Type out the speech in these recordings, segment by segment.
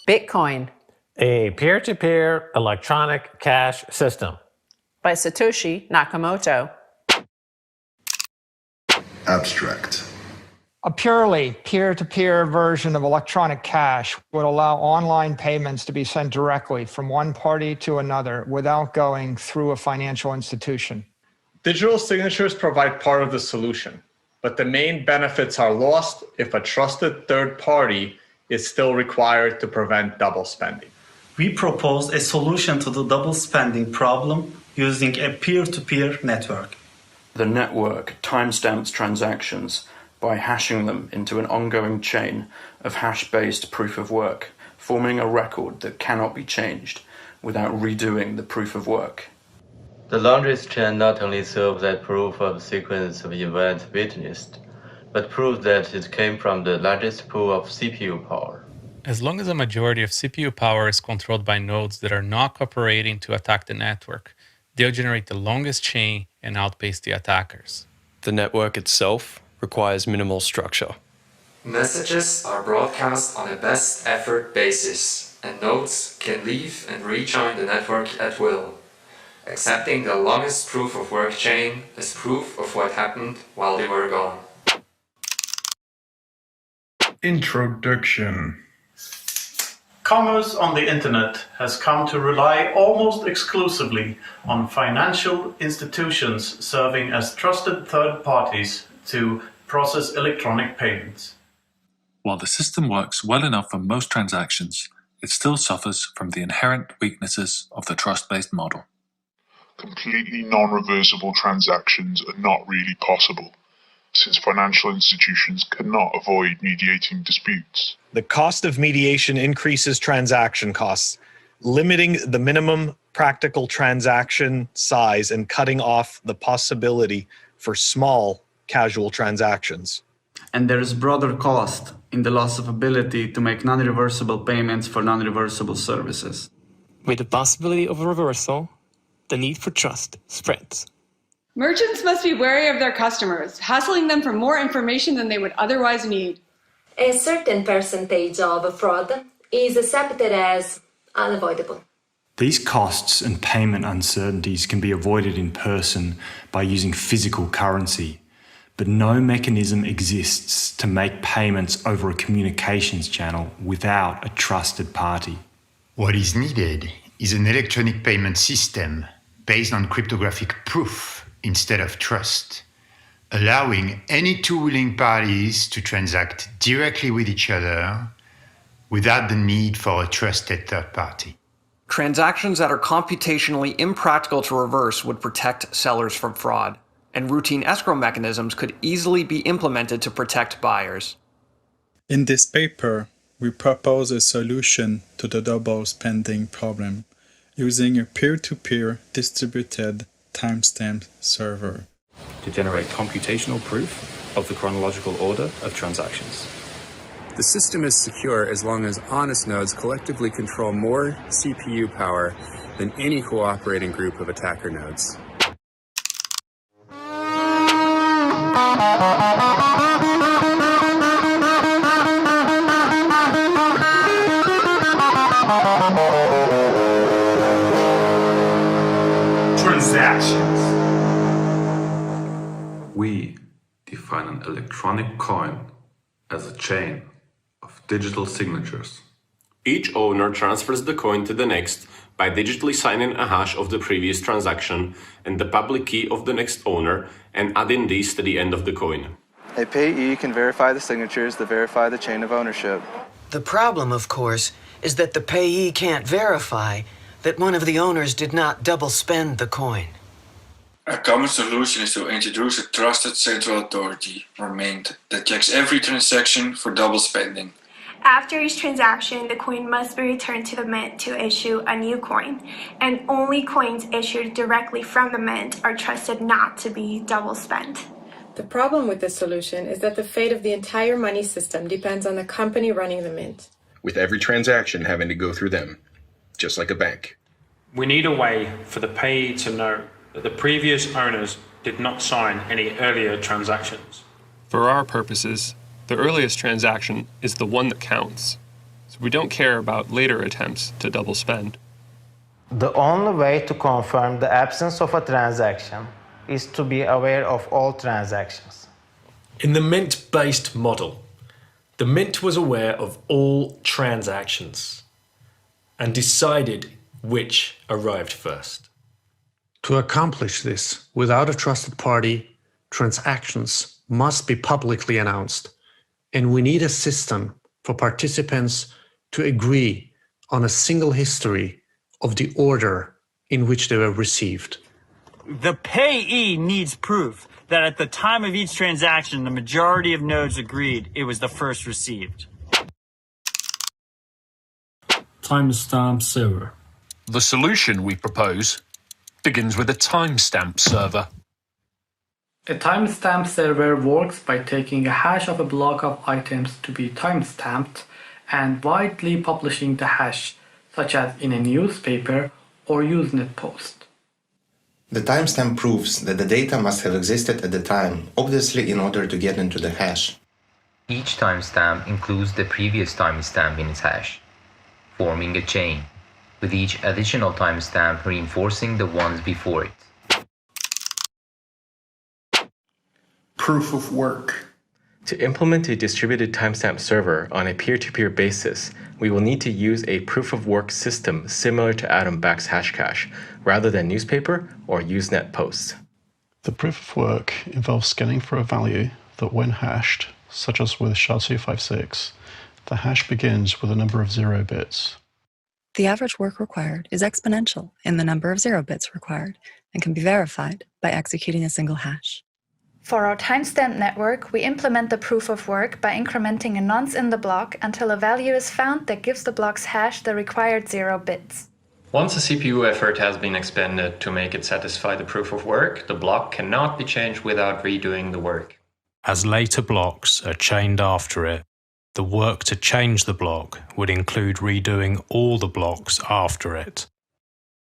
Bitcoin A peer-to-peer electronic cash system. by Satoshi Nakamoto. Abstract. A purely peer-to-peer version of electronic cash would allow online payments to be sent directly from one party to another without going through a financial institution. Digital signatures provide part of the solution, but the main benefits are lost if a trusted third party is still required to prevent double spending. We propose a solution to the double spending problem using a peer-to-peer network. The network timestamps transactions by hashing them into an ongoing chain of hash-based proof of work, forming a record that cannot be changed without redoing the proof of work. The longest chain not only serves as proof of the sequence of events witnessed, but proves that it came from the largest pool of CPU power. As long as a majority of CPU power is controlled by nodes that are not cooperating to attack the network, they'll generate the longest chain and outpace the attackers. The network itself requires minimal structure. Messages are broadcast on a best effort basis, and nodes can leave and rejoin the network at will. Accepting the longest proof of work chain is proof of what happened while they were gone. Introduction. Commerce on the internet has come to rely almost exclusively on financial institutions serving as trusted third parties to process electronic payments. While the system works well enough for most transactions, it still suffers from the inherent weaknesses of the trust-based model. Completely non-reversible transactions are not really possible, since financial institutions cannot avoid mediating disputes. The cost of mediation increases transaction costs, limiting the minimum practical transaction size and cutting off the possibility for small casual transactions. And there is broader cost in the loss of ability to make non-reversible payments for non-reversible services. With the possibility of a reversal, the need for trust spreads. Merchants must be wary of their customers, hassling them for more information than they would otherwise need. A certain percentage of fraud is accepted as unavoidable. These costs and payment uncertainties can be avoided in person by using physical currency, but no mechanism exists to make payments over a communications channel without a trusted party. What is needed is an electronic payment system based on cryptographic proof instead of trust, allowing any two willing parties to transact directly with each other without the need for a trusted third party. Transactions that are computationally impractical to reverse would protect sellers from fraud, and routine escrow mechanisms could easily be implemented to protect buyers. In this paper, we propose a solution to the double spending problem using a peer-to-peer distributed timestamp server to generate computational proof of the chronological order of transactions. The system is secure as long as honest nodes collectively control more CPU power than any cooperating group of attacker nodes. Transactions. We define an electronic coin as a chain of digital signatures. Each owner transfers the coin to the next by digitally signing a hash of the previous transaction and the public key of the next owner and adding these to the end of the coin. A payee can verify the signatures that verify the chain of ownership. The problem, of course, is that the payee can't verify that one of the owners did not double spend the coin. A common solution is to introduce a trusted central authority, or mint, that checks every transaction for double spending. After each transaction, the coin must be returned to the mint to issue a new coin, and only coins issued directly from the mint are trusted not to be double spent. The problem with this solution is that the fate of the entire money system depends on the company running the mint, with every transaction having to go through them, just like a bank. We need a way for the payee to know that the previous owners did not sign any earlier transactions. For our purposes, the earliest transaction is the one that counts. So We don't care about later attempts to double spend. The only way to confirm the absence of a transaction is to be aware of all transactions. In the mint-based model, the mint was aware of all transactions and decided which arrived first. To accomplish this, without a trusted party, transactions must be publicly announced, and we need a system for participants to agree on a single history of the order in which they were received. The payee needs proof that at the time of each transaction, the majority of nodes agreed it was the first received. Timestamp server. The solution we propose begins with a timestamp server. A timestamp server works by taking a hash of a block of items to be timestamped and widely publishing the hash, such as in a newspaper or Usenet post. The timestamp proves that the data must have existed at the time, obviously in order to get into the hash. Each timestamp includes the previous timestamp in its hash, forming a chain, with each additional timestamp reinforcing the ones before it. Proof of work. To implement a distributed timestamp server on a peer-to-peer basis, we will need to use a proof-of-work system similar to Atom-Back's Hashcash, rather than newspaper or Usenet posts. The proof of work involves scanning for a value that, when hashed, such as with SHA-256, the hash begins with a number of 0 bits. The average work required is exponential in the number of 0 bits required and can be verified by executing a single hash. For our timestamp network, we implement the proof of work by incrementing a nonce in the block until a value is found that gives the block's hash the required 0 bits. Once a CPU effort has been expended to make it satisfy the proof of work, the block cannot be changed without redoing the work. As later blocks are chained after it, the work to change the block would include redoing all the blocks after it.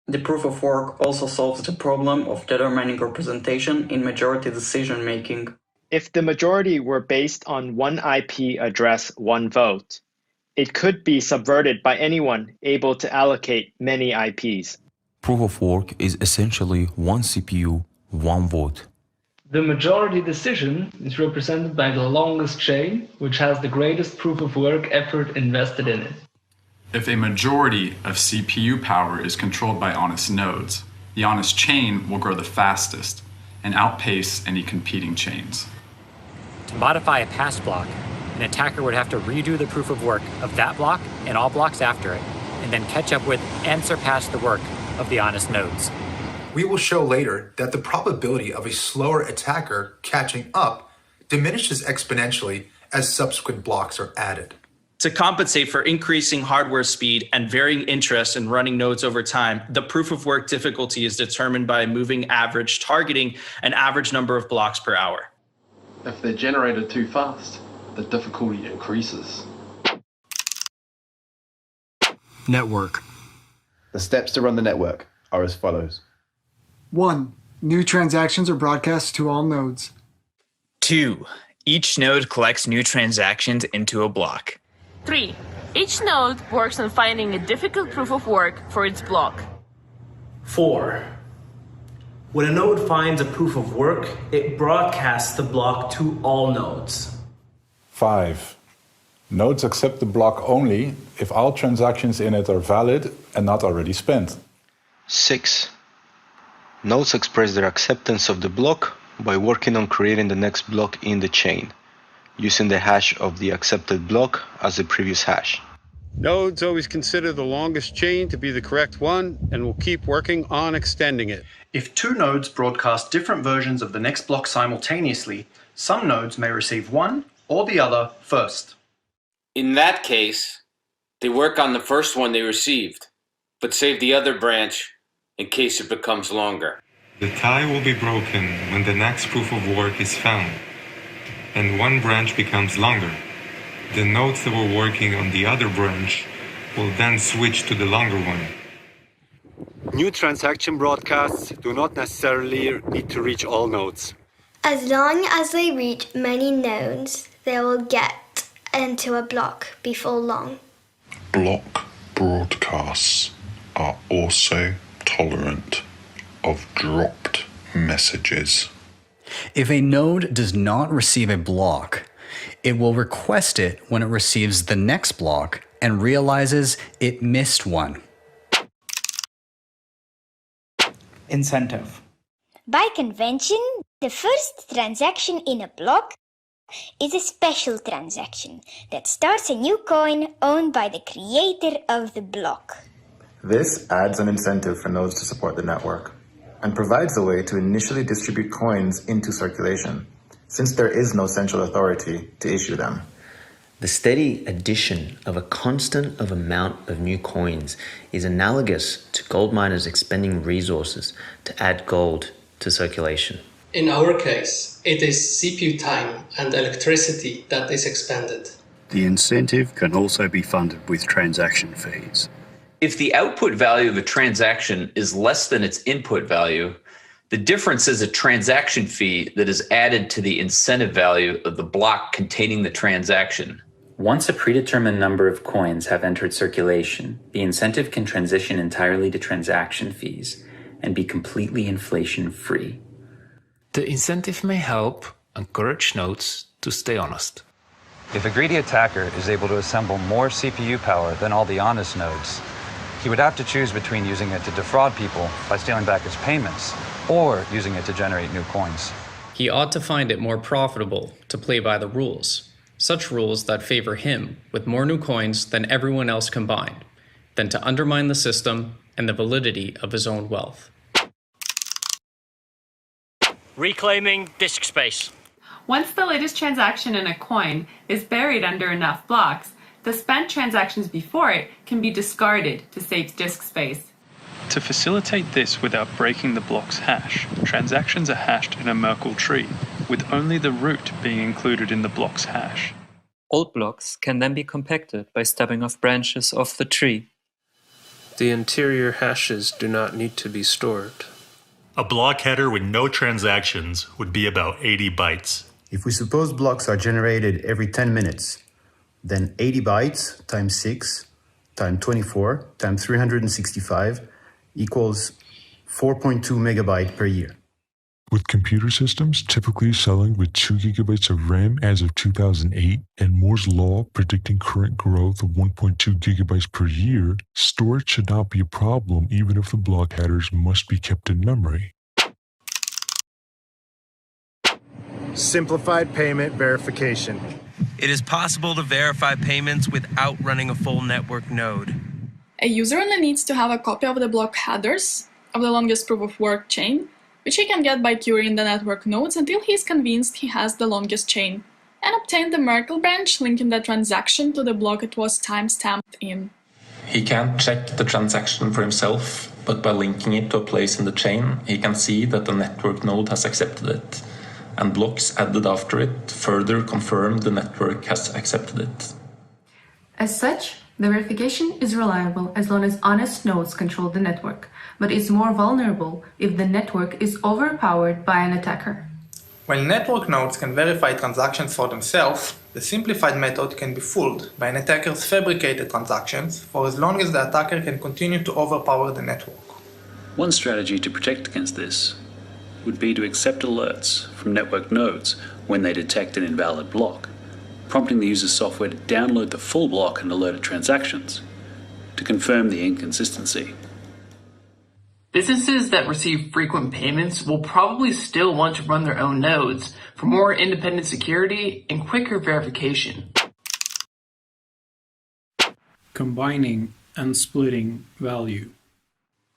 The proof of work also solves the problem of determining representation in majority decision making. If the majority were based on one IP address, one vote, it could be subverted by anyone able to allocate many IPs. Proof of work is essentially one CPU, one vote. The majority decision is represented by the longest chain, which has the greatest proof of work effort invested in it. If a majority of CPU power is controlled by honest nodes, the honest chain will grow the fastest and outpace any competing chains. To modify a past block, an attacker would have to redo the proof of work of that block and all blocks after it, and then catch up with and surpass the work of the honest nodes. We will show later that the probability of a slower attacker catching up diminishes exponentially as subsequent blocks are added. To compensate for increasing hardware speed and varying interest in running nodes over time, the proof of work difficulty is determined by a moving average targeting an average number of blocks per hour. If they're generated too fast, the difficulty increases. Network. The steps to run the network are as follows. 1. New transactions are broadcast to all nodes. 2. Each node collects new transactions into a block. 3. Each node works on finding a difficult proof of work for its block. 4. When a node finds a proof of work, it broadcasts the block to all nodes. 5. Nodes accept the block only if all transactions in it are valid and not already spent. 6. Nodes express their acceptance of the block by working on creating the next block in the chain, using the hash of the accepted block as the previous hash. Nodes always consider the longest chain to be the correct one and will keep working on extending it. If two nodes broadcast different versions of the next block simultaneously, some nodes may receive one or the other first. In that case, they work on the first one they received, but save the other branch in case it becomes longer. The tie will be broken when the next proof of work is found, and one branch becomes longer. The nodes that were working on the other branch will then switch to the longer one. New transaction broadcasts do not necessarily need to reach all nodes. As long as they reach many nodes, they will get into a block before long. block broadcasts are also tolerant of dropped messages. If a node does not receive a block, it will request it when it receives the next block and realizes it missed one. Incentive. By convention, the first transaction in a block is a special transaction that starts a new coin owned by the creator of the block. This adds an incentive for nodes to support the network and provides a way to initially distribute coins into circulation, since there is no central authority to issue them. The steady addition of a constant amount of new coins is analogous to gold miners expending resources to add gold to circulation. In our case, it is CPU time and electricity that is expended. The incentive can also be funded with transaction fees. If the output value of a transaction is less than its input value, the difference is a transaction fee that is added to the incentive value of the block containing the transaction. Once a predetermined number of coins have entered circulation, the incentive can transition entirely to transaction fees and be completely inflation-free. The incentive may help encourage nodes to stay honest. If a greedy attacker is able to assemble more CPU power than all the honest nodes, he would have to choose between using it to defraud people by stealing back his payments or using it to generate new coins. He ought to find it more profitable to play by the rules, such rules that favor him with more new coins than everyone else combined, than to undermine the system and the validity of his own wealth. Reclaiming disk space. Once the latest transaction in a coin is buried under enough blocks, the spent transactions before it can be discarded to save disk space. To facilitate this without breaking the block's hash, transactions are hashed in a Merkle tree, with only the root being included in the block's hash. Old blocks can then be compacted by stubbing off branches of the tree. The interior hashes do not need to be stored. A block header with no transactions would be about 80 bytes. If we suppose blocks are generated every 10 minutes, then 80 bytes times 6 times 24 times 365 equals 4.2 megabytes per year. With computer systems typically selling with 2 gigabytes of RAM as of 2008 and Moore's law predicting current growth of 1.2 gigabytes per year, storage should not be a problem even if the block headers must be kept in memory. Simplified payment verification. It is possible to verify payments without running a full network node. A user only needs to have a copy of the block headers of the longest proof of work chain, which he can get by querying the network nodes until he is convinced he has the longest chain, and obtain the Merkle branch linking the transaction to the block it was timestamped in. He can't check the transaction for himself, but by linking it to a place in the chain, he can see that the network node has accepted it, and blocks added after it further confirm the network has accepted it. As such, the verification is reliable as long as honest nodes control the network, but is more vulnerable if the network is overpowered by an attacker. While network nodes can verify transactions for themselves, the simplified method can be fooled by an attacker's fabricated transactions for as long as the attacker can continue to overpower the network. One strategy to protect against this would be to accept alerts from network nodes when they detect an invalid block, prompting the user's software to download the full block and alerted transactions to confirm the inconsistency. Businesses that receive frequent payments will probably still want to run their own nodes for more independent security and quicker verification. Combining and splitting value.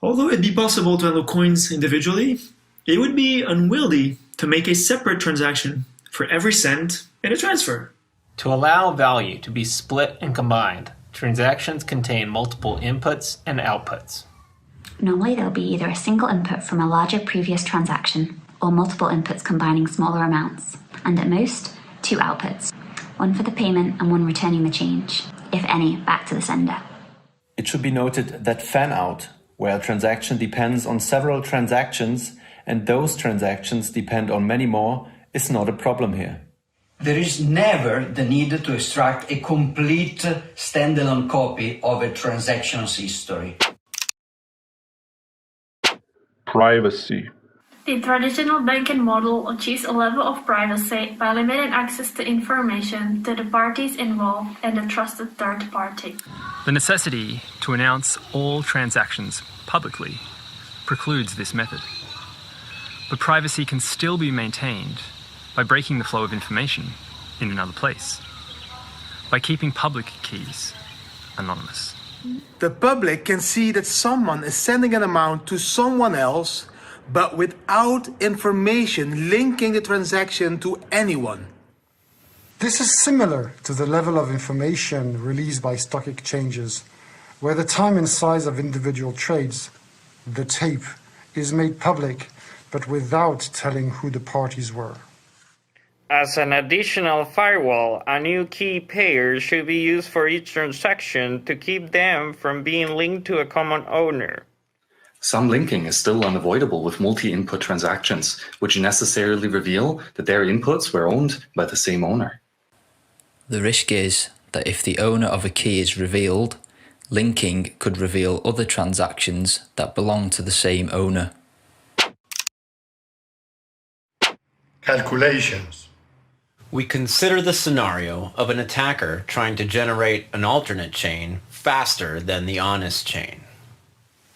Although it'd be possible to handle coins individually, it would be unwieldy to make a separate transaction for every cent in a transfer. To allow value to be split and combined, transactions contain multiple inputs and outputs. Normally there'll be either a single input from a larger previous transaction or multiple inputs combining smaller amounts, and at most, 2 outputs, one for the payment and one returning the change, if any, back to the sender. It should be noted that fan-out, where a transaction depends on several transactions and those transactions depend on many more, is not a problem here. There is never the need to extract a complete standalone copy of a transaction's history. Privacy. The traditional banking model achieves a level of privacy by limiting access to information to the parties involved and the trusted third party. The necessity to announce all transactions publicly precludes this method. But privacy can still be maintained by breaking the flow of information in another place, by keeping public keys anonymous. The public can see that someone is sending an amount to someone else, but without information linking the transaction to anyone. This is similar to the level of information released by stock exchanges, where the time and size of individual trades, the tape, is made public, but without telling who the parties were. As an additional firewall, a new key pair should be used for each transaction to keep them from being linked to a common owner. Some linking is still unavoidable with multi-input transactions, which necessarily reveal that their inputs were owned by the same owner. The risk is that if the owner of a key is revealed, linking could reveal other transactions that belong to the same owner. Calculations. We consider the scenario of an attacker trying to generate an alternate chain faster than the honest chain.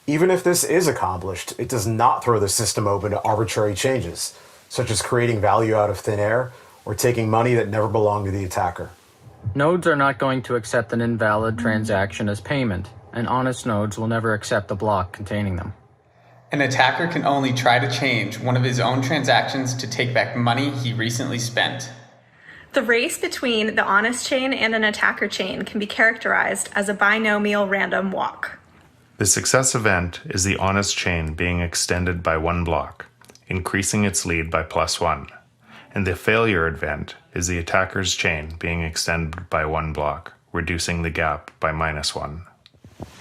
Even if this is accomplished, it does not throw the system open to arbitrary changes, such as creating value out of thin air or taking money that never belonged to the attacker. Nodes are not going to accept an invalid transaction as payment, and honest nodes will never accept a block containing them. An attacker can only try to change one of his own transactions to take back money he recently spent. The race between the honest chain and an attacker chain can be characterized as a binomial random walk. The success event is the honest chain being extended by one block, increasing its lead by +1, and the failure event is the attacker's chain being extended by one block, reducing the gap by -1.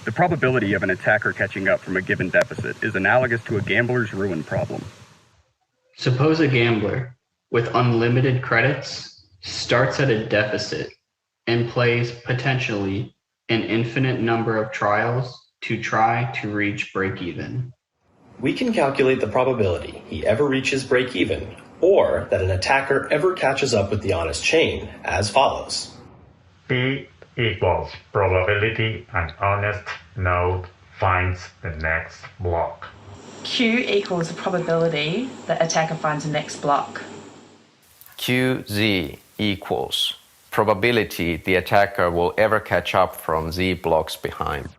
The probability of an attacker catching up from a given deficit is analogous to a gambler's ruin problem. Suppose a gambler with unlimited credits starts at a deficit and plays potentially an infinite number of trials to try to reach break-even. We can calculate the probability he ever reaches break-even, or that an attacker ever catches up with the honest chain, as follows. P equals probability an honest node finds the next block. Q equals the probability that attacker finds the next block. QZ equals probability the attacker will ever catch up from Z blocks behind.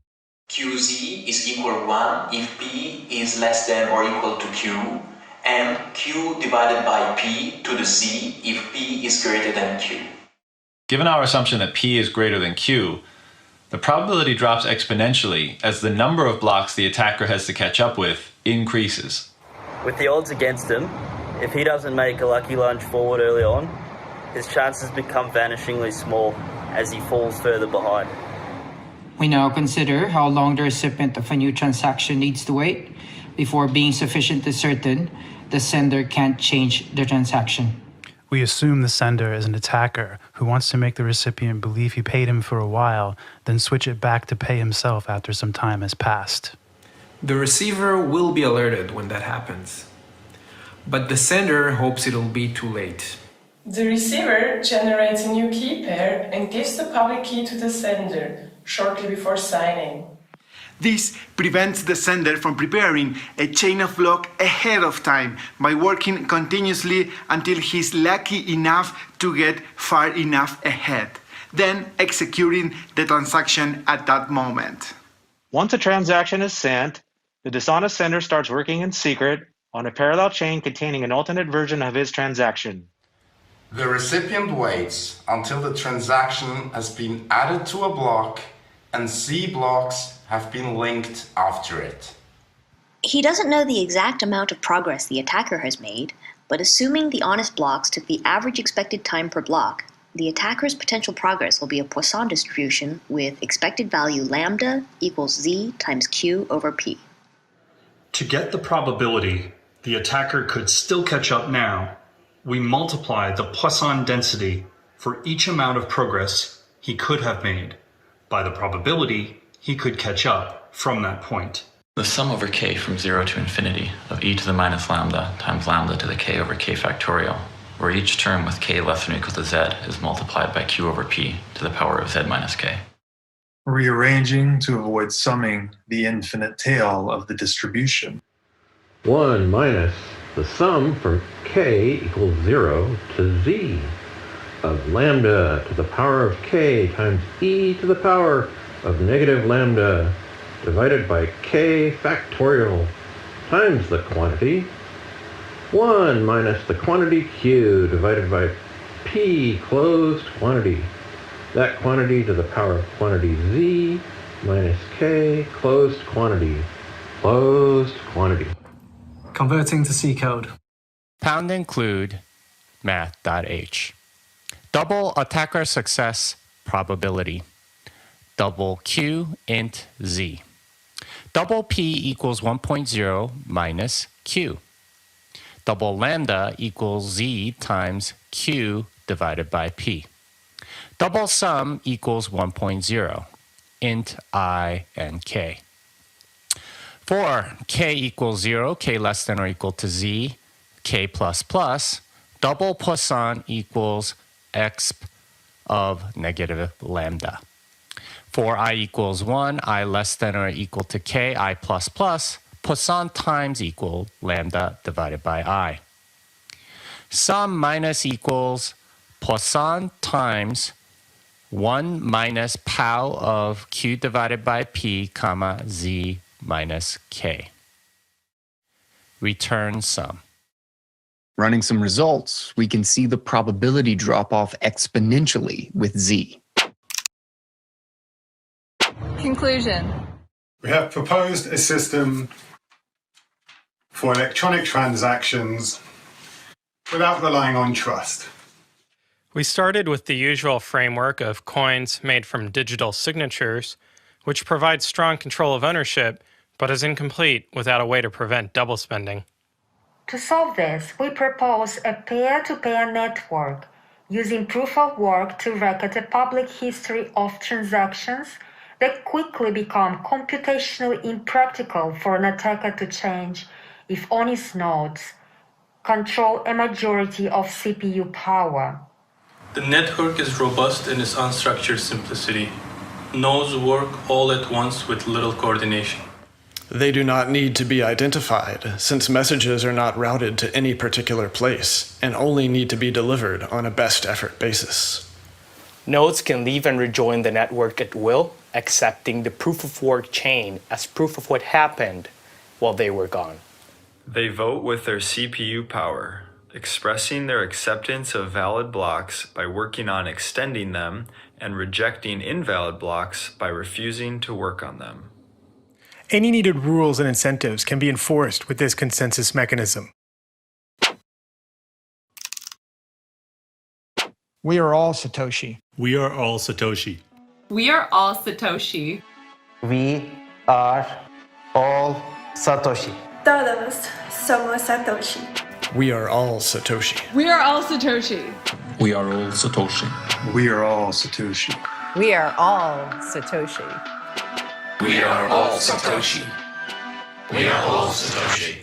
QZ is equal to 1 if P is less than or equal to Q, and Q divided by P to the Z if P is greater than Q. Given our assumption that P is greater than Q, the probability drops exponentially as the number of blocks the attacker has to catch up with increases. With the odds against him, if he doesn't make a lucky lunge forward early on, his chances become vanishingly small as he falls further behind. We now consider how long the recipient of a new transaction needs to wait before being sufficiently certain the sender can't change the transaction. We assume the sender is an attacker who wants to make the recipient believe he paid him for a while, then switch it back to pay himself after some time has passed. The receiver will be alerted when that happens, but the sender hopes it'll be too late. The receiver generates a new key pair and gives the public key to the sender shortly before signing. This prevents the sender from preparing a chain of block ahead of time by working continuously until he's lucky enough to get far enough ahead, then executing the transaction at that moment. Once a transaction is sent, the dishonest sender starts working in secret on a parallel chain containing an alternate version of his transaction. The recipient waits until the transaction has been added to a block and Z blocks have been linked after it. He doesn't know the exact amount of progress the attacker has made, but assuming the honest blocks took the average expected time per block, the attacker's potential progress will be a Poisson distribution with expected value lambda equals Z times Q over P. To get the probability, the attacker could still catch up now, we multiply the Poisson density for each amount of progress he could have made by the probability he could catch up from that point. The sum over k from 0 to infinity of e to the minus lambda times lambda to the k over k factorial, where each term with k less than or equal to z is multiplied by q over p to the power of z minus k. Rearranging to avoid summing the infinite tail of the distribution. 1 minus the sum from k equals 0 to z of lambda to the power of k times e to the power of negative lambda divided by k factorial times the quantity 1 minus the quantity q divided by p closed quantity. That quantity to the power of quantity z minus k closed quantity. Closed quantity. Converting to C code. Pound include math.h. Double attacker success probability. Double q int z. Double p equals 1.0 minus q. Double lambda equals z times q divided by p. Double sum equals 1.0, int I and k. For k equals 0, k less than or equal to z, k plus plus, double Poisson equals exp of negative lambda. For I equals 1, I less than or equal to k, I plus plus, Poisson times equal lambda divided by I. Sum minus equals Poisson times 1 minus pow of q divided by p, comma, z minus k. Return sum. Running some results, we can see the probability drop off exponentially with z. Conclusion. We have proposed a system for electronic transactions without relying on trust. We started with the usual framework of coins made from digital signatures, which provides strong control of ownership, but is incomplete without a way to prevent double spending. To solve this, we propose a peer-to-peer network using proof of work to record a public history of transactions that quickly become computationally impractical for an attacker to change if on his nodes control a majority of CPU power. The network is robust in its unstructured simplicity. Nodes work all at once with little coordination. They do not need to be identified, since messages are not routed to any particular place and only need to be delivered on a best effort basis. Nodes can leave and rejoin the network at will, accepting the proof of work chain as proof of what happened while they were gone. They vote with their CPU power, expressing their acceptance of valid blocks by working on extending them and rejecting invalid blocks by refusing to work on them. Any needed rules and incentives can be enforced with this consensus mechanism. We are all Satoshi. We are all Satoshi. We are all Satoshi. We are all Satoshi. Todos somos Satoshi. We are all Satoshi. We are all Satoshi. We are all Satoshi. We are all Satoshi. We are all Satoshi. We are all Satoshi. We are all Satoshi.